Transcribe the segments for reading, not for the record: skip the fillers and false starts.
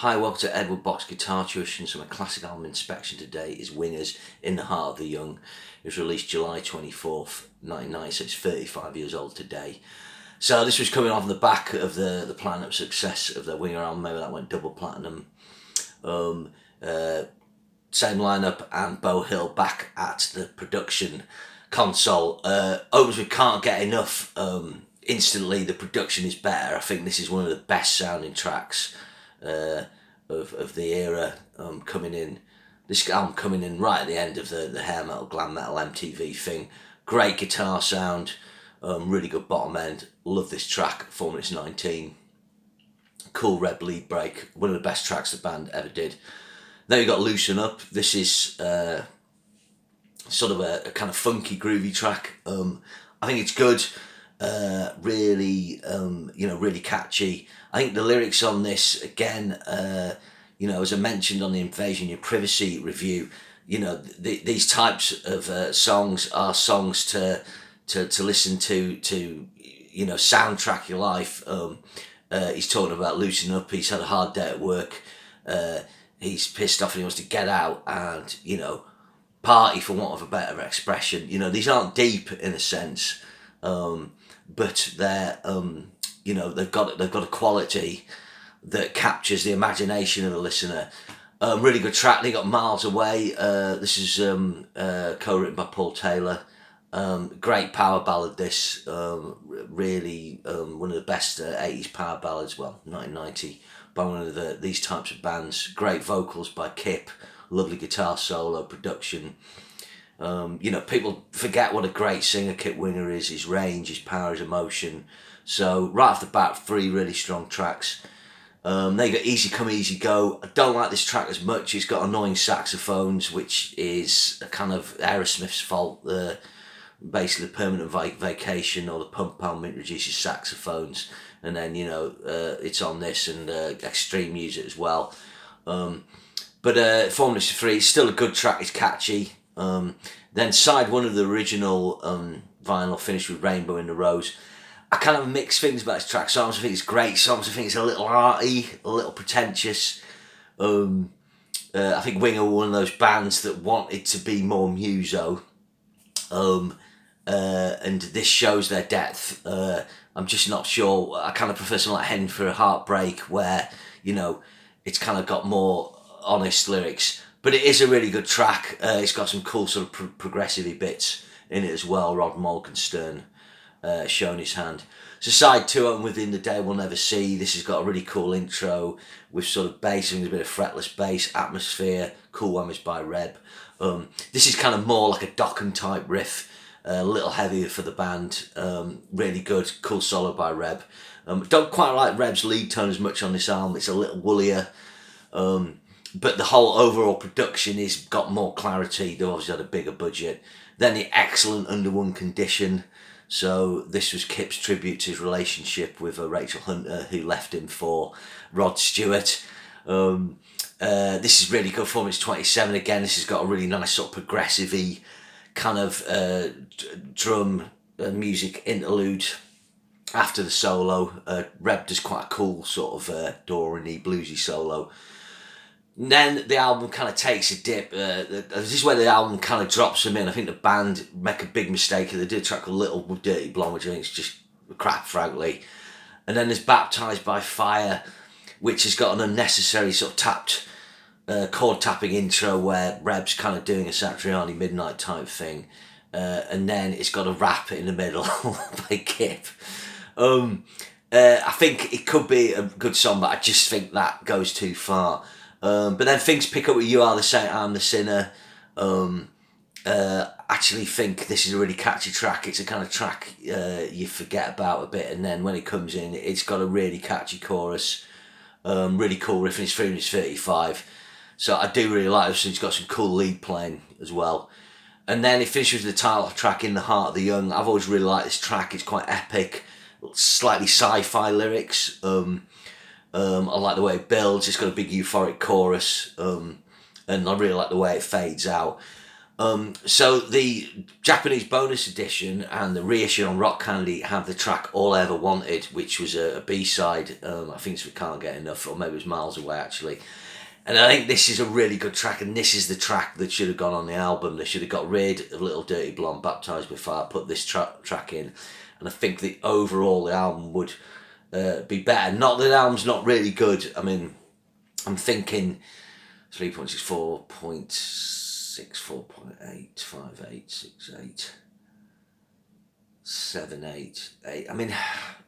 Hi, welcome to Edward Box Guitar Tuition. So my classic album inspection today is Wingers In the Heart of the Young. It was released July 24th, 1990, so it's 35 years old today. So this was coming off the back of the platinum success of their Winger album. Maybe that went double platinum. Same lineup, and Beau Hill back at the production console. Opens with Can't Get Enough. Instantly the production is better. I think this is one of the best sounding tracks of the era, coming in. This album coming in right at the end of the hair metal, glam metal MTV thing. Great guitar sound, really good bottom end. Love this track, 4 minutes 19. Cool red lead break, one of the best tracks the band ever did. Then you got Loosen Up. This is sort of a kind of funky, groovy track. I think it's good. Really catchy. I think the lyrics on this, again, as I mentioned on the Invasion Your Privacy review, these types of songs are songs to listen to soundtrack your life. He's talking about loosening up. He's had a hard day at work. He's pissed off and he wants to get out and, party, for want of a better expression. These aren't deep in a sense, but they're, they've got a quality that captures the imagination of the listener. Really good track. They got Miles Away. This is co-written by Paul Taylor. Great power ballad. This really one of the best 80s power ballads. 1990 by one of these types of bands. Great vocals by Kip. Lovely guitar solo production. People forget what a great singer Kip Winger is. His range, his power, his emotion. So right off the bat, 3 really strong tracks. Then you got Easy Come Easy Go. I don't like this track as much. It's got annoying saxophones, which is a kind of Aerosmith's fault. Basically Permanent Vacation or the Pump album introduces saxophones, and then it's on this and Extreme Music as well. But Formula 3 is still a good track. It's catchy. Then side 1 of the original vinyl finished with Rainbow in the Rose. I kind of mix things about this track. Sometimes I think it's great. Sometimes I think it's a little arty, a little pretentious. I think Winger were one of those bands that wanted to be more muso. And this shows their depth. I'm just not sure. I kind of prefer something like Heading for a Heartbreak, where it's kind of got more honest lyrics. But it is a really good track. It's got some cool sort of progressive bits in it as well. Rod Morgenstern showing his hand. So side 2, and Within the Day We'll Never See. This has got a really cool intro with sort of bass, and a bit of fretless bass, atmosphere, cool whammies by Reb. This is kind of more like a Dokken type riff. A little heavier for the band. Really good, cool solo by Reb. Don't quite like Reb's lead tone as much on this album. It's a little woollier. But the whole overall production has got more clarity. They've obviously had a bigger budget. Then the excellent Under One Condition. So this was Kip's tribute to his relationship with Rachel Hunter, who left him for Rod Stewart. This is really good. 4 minutes 27 again. This has got a really nice sort of progressive-y kind of drum music interlude after the solo. Reb does quite a cool sort of Doran-y bluesy solo. And then the album kind of takes a dip. This is where the album kind of drops them in. I think the band make a big mistake. They did a track called Little Dirty Blonde, which I think is just crap, frankly. And then there's Baptized by Fire, which has got an unnecessary sort of tapped chord tapping intro where Reb's kind of doing a Satriani Midnight type thing. And then it's got a rap in the middle by Kip. I think it could be a good song, but I just think that goes too far. But then things pick up with You Are the Saint, I'm the Sinner. Actually think this is a really catchy track. It's a kind of track you forget about a bit, and then when it comes in, it's got a really catchy chorus. Really cool riff, and it's 3 minutes 35. So I do really like this. It's got some cool lead playing as well. And then it finishes with the title track, In the Heart of the Young. I've always really liked this track. It's quite epic, slightly sci-fi lyrics. I like the way it builds. It's got a big euphoric chorus, and I really like the way it fades out. So the Japanese bonus edition and the reissue on Rock Candy have the track All I Ever Wanted, which was a B-side. I think it's We Can't Get Enough, or maybe it was Miles Away actually. And I think this is a really good track, and this is the track that should have gone on the album. They should have got rid of Little Dirty Blonde, Baptised by Fire, put this track in, and I think the overall the album would be better. Not that the album's not really good. I mean, I'm thinking 3.6, 4.6, 4.8, 5.8, 6.8, 7.8, 8. I mean,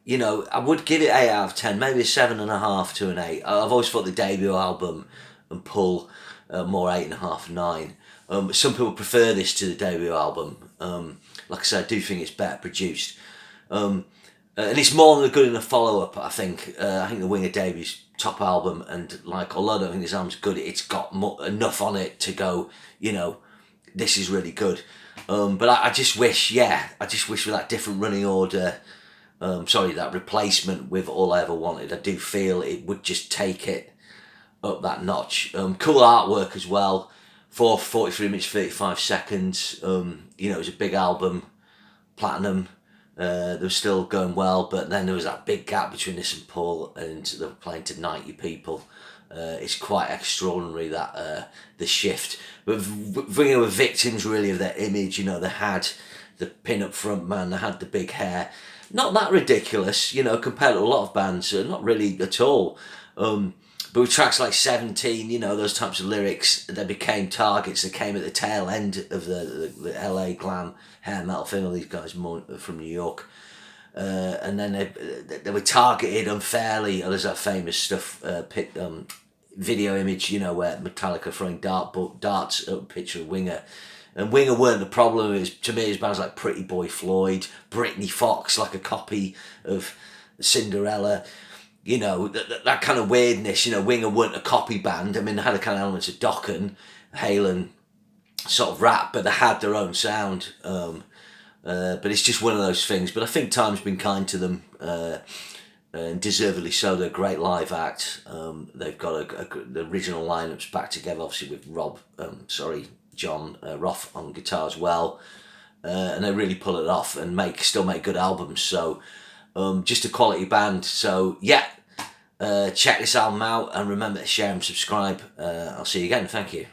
you know, I would give it 8 out of 10, maybe a 7.5 to an 8. I've always thought the debut album and Pull more 8.5, 9. Some people prefer this to the debut album. Like I said, I do think it's better produced. And it's more than a good enough follow-up, I think. I think the Winger debuts top album, and like, although I don't think this album's good, it's got enough on it to go, you know, this is really good. But I just wish with that different running order, that replacement with All I Ever Wanted, I do feel it would just take it up that notch. Cool artwork as well, for 43 minutes 35 seconds. You know, it was a big album, platinum. They were still going well, but then there was that big gap between this and Pull, and they were playing to 90 people. It's quite extraordinary, that the shift. But Winger were victims really of their image. You know, they had the pin-up front man, they had the big hair. Not that ridiculous, you know, compared to a lot of bands. Not really at all. But with tracks like 17, you know, those types of lyrics, they became targets. They came at the tail end of the LA glam hair metal thing. All these guys more from New York. And then they were targeted unfairly. There's that famous stuff, video image, you know, where Metallica throwing darts at a picture of Winger. And Winger weren't the problem. It was, to me, it was bands like Pretty Boy Floyd, Britney Fox, like a copy of Cinderella. You know, that kind of weirdness. You know, Winger weren't a copy band. I mean, they had a kind of elements of Dokken, Halen, sort of rap, but they had their own sound. But it's just one of those things. But I think time's been kind to them, and deservedly so. They're a great live act. They've got the original lineups back together, obviously with John Roth on guitar as well, and they really pull it off and still make good albums. So just a quality band. So yeah, check this album out, and remember to share and subscribe. I'll see you again. Thank you.